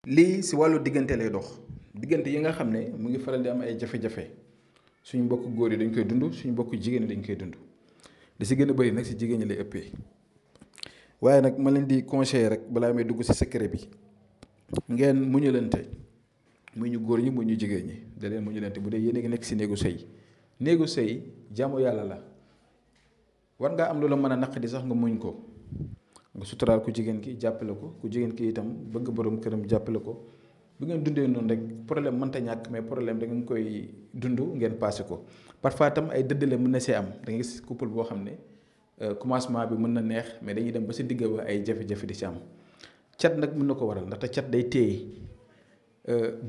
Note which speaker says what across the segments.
Speaker 1: lii si wàllu diggante lay dox diggante yi nga xam ne mu ngi faral di am ay jafe-jafe suñu mbokk góor yi dañ koy dund suñu mbokk jigéen ñi dañ koy dund li si gën a bëri nag si jigéen ñi lay ëppee waaye nag ma leen di conseiller rek balaa may dugg si secret bi ngeen muñalante muy ñu góor ñi muy ñu jigéen ñi da leen muñalante bu dee yéen a ngi nekk si néegu sëy jaamu yàlla la war ngaa am lu la mën a naqadi sax nga muñ ko nga suturaal ku jigéen ki jàppale ko ku jigéen ki itam bëgg borom këram jàppale ko bu ngeen dundee noonu rek problème mënta ñàkk mais problème da ngeen koy dund ngeen passé ko parfois tam ay dëddale mën na see am da nga gis couple boo xam ne commencement bi mën na neex mais dañuy dem ba si digg ba ay jafe-jafe di si am cat nag mën na ko waral ndaxte cat day téye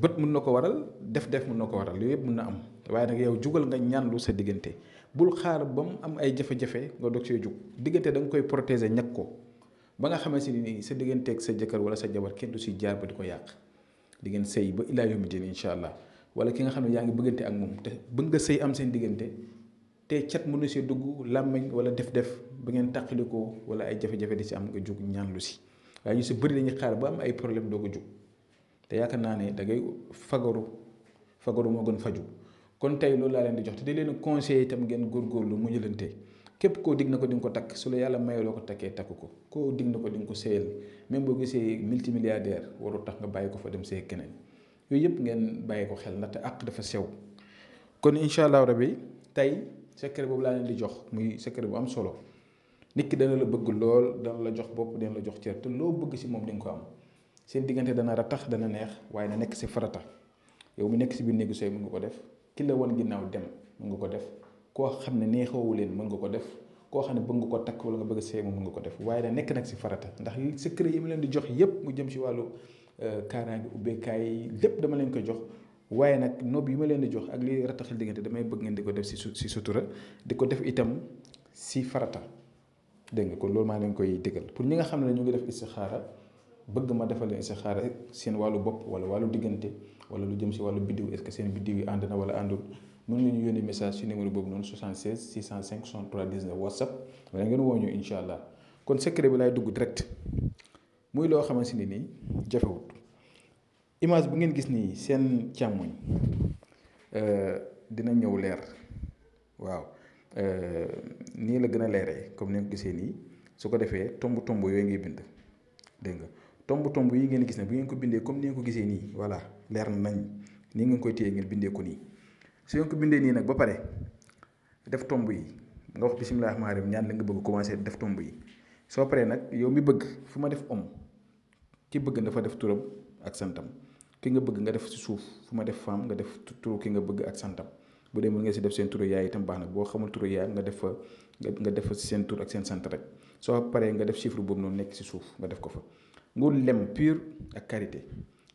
Speaker 1: bët mën na ko waral def-def mën na ko waral yooyu yëpp mën na am waaye nag yow jugal nga ñaanlu sa diggante bul xaar ba mu am ay jafe-jafe nga dog see jug diggante da nga koy protéger ñàkk ko ba nga xamante ni sa digganteeg sa jëkkër wala sa jabar kenn du si jaar ba di ko yàq di ngeen sëy ba ilaa yawmi diin incha allah wala ki nga xam ne yaa ngi bëggante ak moom te bëgg nga sëy am seen diggante te cat mën na see dugg làmmiñ wala def-def ba ngeen tàqalikoo wala ay jafe-jafe di si am nga jug ñaanlu si waaye ñu si bëri dañuy xaar ba am ay problème doo ko jug te yaakaar naa ne da ngay fagaru moo gën faju kon tey loolu laa leen di jox te di leen conseiller itam ngeen góorgóorlu mu ñëlante képp koo dig na ko di nga ko takk su la yàlla mayaloo ko takkee takk ko koo dig na ko di nga ko séyal même boo gisee multimilliardaire warul tax nga bàyyi ko fa dem see keneen yooyu yëpp ngeen bàyyi ko xel ndaxte àq dafa sew kon incha allah rabi tey secret boobu laa leen di jox muy secret bu am solo nit ki dana la bëgg lool dana la jox bopp dana la jox cër te loo bëgg si moom di nga ko am seen diggante dana ratax dana neex waaye na nekk si farata yow mi nekk si biir néegu sëy mën nga ko def ki la wan ginnaaw dem mën nga ko def koo xam ne neexoowu leen mën nga ko def koo xam ne bëgg nga ko takk wala nga bëgg a sëy moom mën nga ko def waaye da nekk nag si farata ndax secret yi ma leen di jox yépp mu jëm si wàllu kaaraange ubbeekaay lépp dama leen ko jox waaye nag nob yi ma leen di jox ak li rataxal diggante damay bëgg ngeen di ko def si sutura di ko def itam si farata dégg nga kon loolu maa leen koy digal pour ñi nga xam ne ñu ngi def istixaara bëgg ma defal leen istixaara seen wàllu bopp wala wàllu diggante wala lu jëm si wàllu biddiw est-ce que seen biddiw yi ànd na wala àndul mën nga ñu yónnee message ci numéro boobu noonu 76 605 63 19 whatsapp wala ngeen woo ñu incha allah kon secret bi laay dugg direct muy loo xamante ni nii jafewut image bu ngeen gis nii seen càmmoñ dina ñëw leer waaw nii la gën a leeree comme ni nga ko gisee nii su ko defee tomb yooyu ngay bind dégg nga tomb yi ngeen gis ne bu ngeen ko bindee comme ni ngeen ko gisee nii voilà leer na nañ nii ngeen koy téye ngeen bindee ko nii su ngeen ko bindee nii nag ba pare def tomb yi nga wax bisimilah rahmaani rahiim ñaan la nga bëgg commencé def tomb yi soo paree nag yow mi bëgg fu ma def ki bëgg dafa def turam ak santam ki nga bëgg nga def si suuf fu ma def femme nga def turu ki nga bëgg ak santam bu dee mën nga si def seen turu yaay itam baax na boo xamul turu yaay nga def fa seen tur ak seen sant rek soo paree nga def chiffre boobu noonu nekk si suuf nga def ko fa nga lem pur ak karité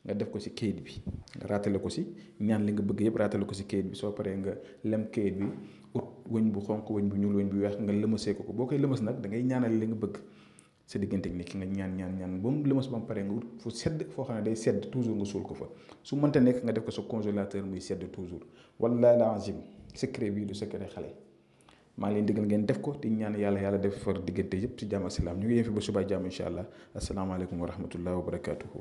Speaker 1: nga def ko ci kayit bi nga raatale ko ci ñaan li nga bëgg yëpp raatale ko ci kayit bi soo paree nga lem kayit bi ut wëñ bu xonq wëñ bu ñuul wëñ bu weex nga lëmasee ko boo koy lëmas nag da ngay ñaanal li nga bëgg sa diggante ak nit ki nga ñaan ba mu lëmas ba mu paree nga ut fu sedd foo xam ne day sedd toujours nga suul ko fa su mënta nekk nga def ko sa congélateur muy sedd toujours wallaahi lazim secret bii du secret xale maa ngi leen digal ngeen def ko di ñaan yàlla def far diggante yëpp ci jàmm ak salaam ñu ngi yem fi ba suba jàmm incha allah asalaamaaleykum wa rahmatullahi wa barakaatuhu